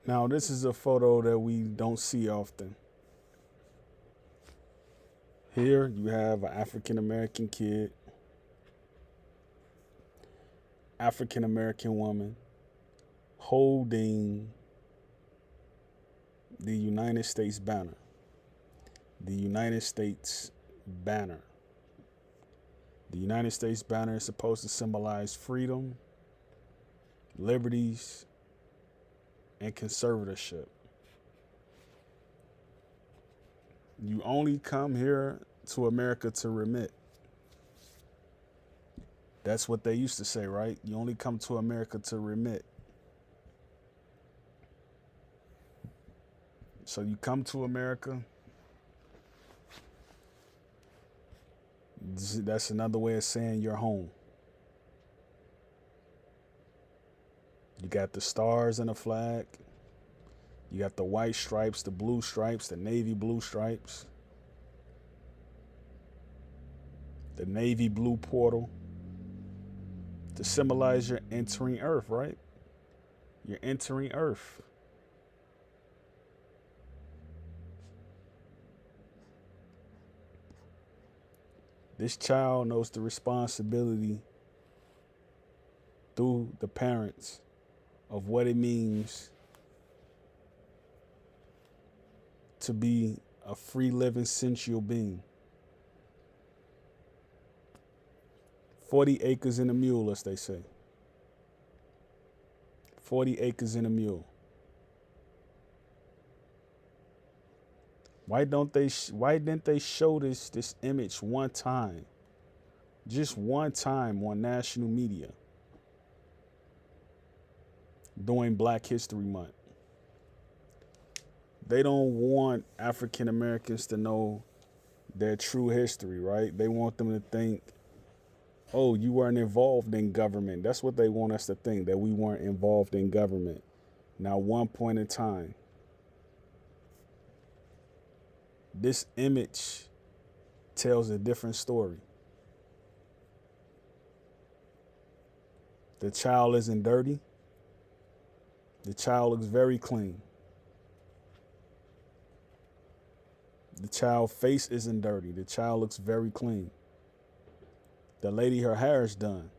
Now, this is a photo that we don't see often. Here you have an African American kid, African American woman holding the United States banner. The United States banner. The United States banner is supposed to symbolize freedom, liberties, and conservatorship. You only come here to America to remit. That's what they used to say, right? You only come to America to remit. So you come to America. That's another way of saying you're home. You got the stars and the flag. You got the white stripes, the blue stripes, the navy blue stripes, the navy blue portal to symbolize you're entering Earth, right? You're entering Earth. This child knows the responsibility through the parents of what it means to be a free living sensual being. 40 acres in a mule, as they say. 40 acres in a mule. Why didn't they show this image one time? Just one time on national media during Black History Month. They don't want African Americans to know their true history, right? They want them to think, oh, you weren't involved in government. That's what they want us to think, that we weren't involved in government. Now, one point in time, this image tells a different story. The child isn't dirty. The child looks very clean. The child's face isn't dirty. The child looks very clean. The lady, her hair is done.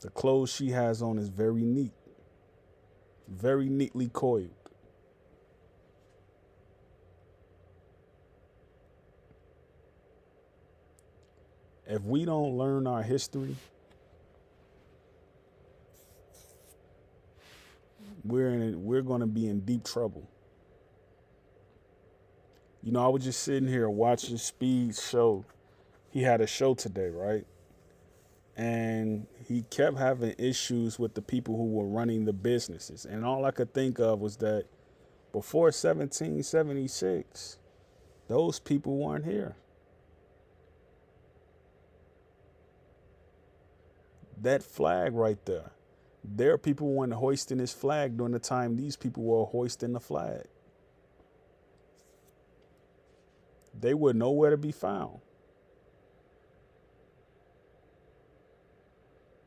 The clothes she has on is very neat, very neatly coiled. If we don't learn our history, we're going to be in deep trouble. You know, I was just sitting here watching Speed's show. He had a show today, right? And he kept having issues with the people who were running the businesses. And all I could think of was that before 1776, those people weren't here. That flag right there are people who weren't hoisting this flag during the time these people were hoisting the flag. They were nowhere to be found.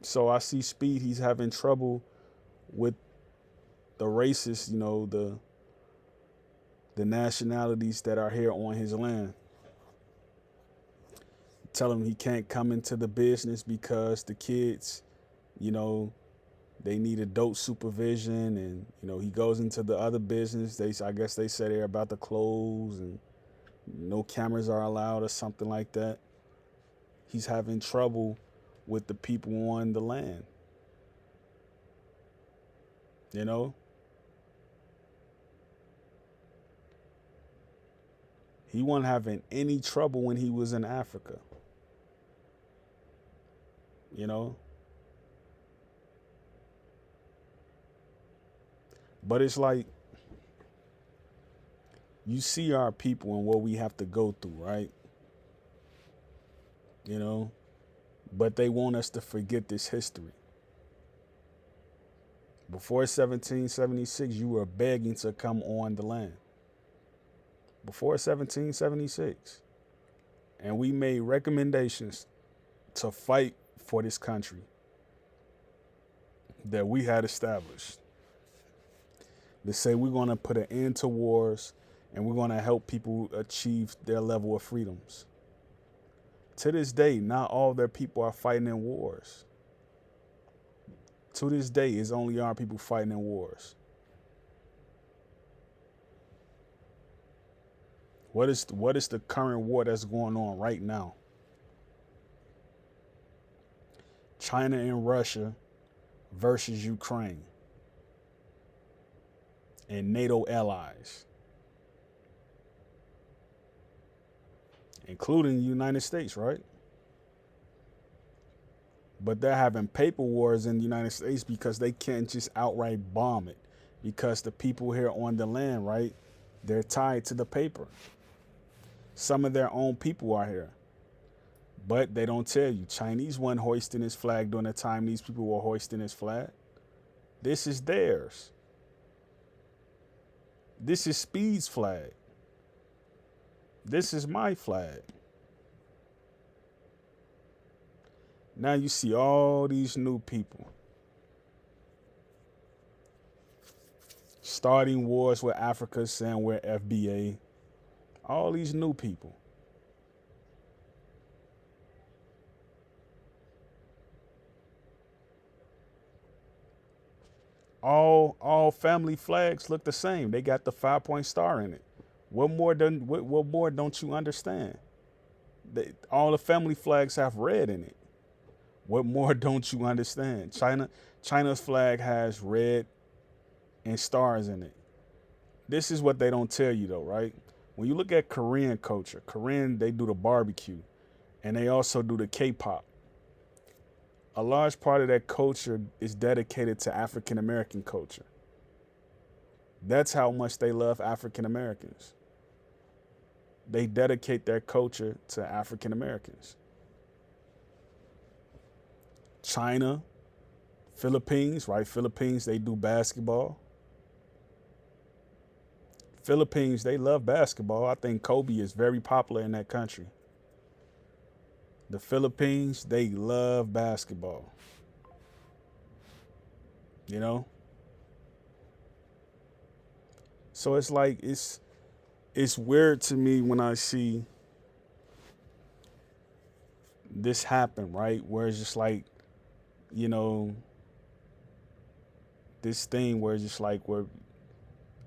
So I see Speed, he's having trouble with the racists, you know, the nationalities that are here on his land. Tell him he can't come into the business because the kids, you know, they need adult supervision, and you know he goes into the other business. I guess they say they're about to close and no cameras are allowed or something like that. He's having trouble with the people on the land. You know, he wasn't having any trouble when he was in Africa. You know, but it's like you see our people and what we have to go through, right? You know, but they want us to forget this history. Before 1776, you were begging to come on the land. Before 1776. And we made recommendations to fight for this country, that we had established. They say we're going to put an end to wars and we're going to help people achieve their level of freedoms. To this day, not all their people are fighting in wars. To this day, it's only our people fighting in wars. What is the current war that's going on right now? China and Russia versus Ukraine and NATO allies, including the United States, right? But they're having paper wars in the United States because they can't just outright bomb it, because the people here on the land, right, they're tied to the paper. Some of their own people are here, but they don't tell you. Chinese wasn't hoisting his flag during the time these people were hoisting his flag. This is theirs. This is Speed's flag. This is my flag. Now you see all these new people starting wars with Africa, saying we're FBA. All these new people. All family flags look the same. They got the 5-point star in it. What more don't you understand? All the family flags have red in it. What more don't you understand? China's flag has red and stars in it. This is what they don't tell you though, right? When you look at Korean culture, they do the barbecue and they also do the K-pop. A large part of that culture is dedicated to African American culture. That's how much they love African Americans. They dedicate their culture to African Americans. China, Philippines, right? Philippines, they do basketball. Philippines, they love basketball. I think Kobe is very popular in that country. The Philippines, they love basketball. You know? So it's like, it's weird to me when I see this happen, right? Where it's just like, you know, this thing where it's just like where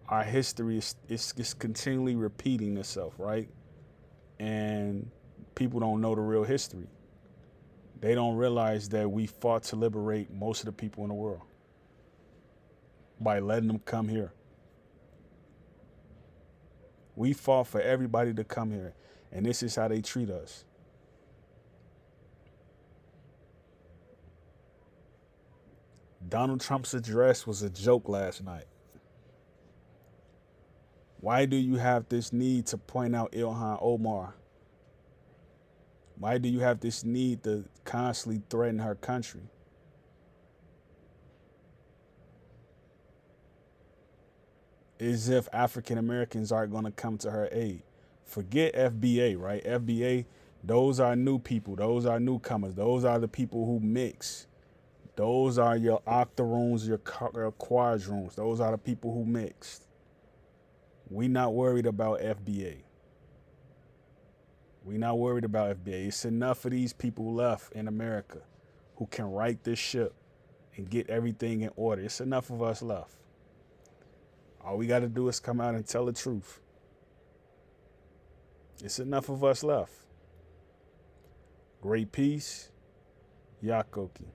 our history is continually repeating itself, right? And people don't know the real history. They don't realize that we fought to liberate most of the people in the world by letting them come here. We fought for everybody to come here, and this is how they treat us. Donald Trump's address was a joke last night. Why do you have this need to point out Ilhan Omar? Why do you have this need to constantly threaten her country? As if African Americans aren't going to come to her aid. Forget FBA, right? FBA, those are new people. Those are newcomers. Those are the people who mix. Those are your octoroons, your quadroons. Those are the people who mixed. We not worried about FBA. We not worried about FBA. It's enough of these people left in America who can right this ship and get everything in order. It's enough of us left. All we got to do is come out and tell the truth. It's enough of us left. Great peace. Yakoki.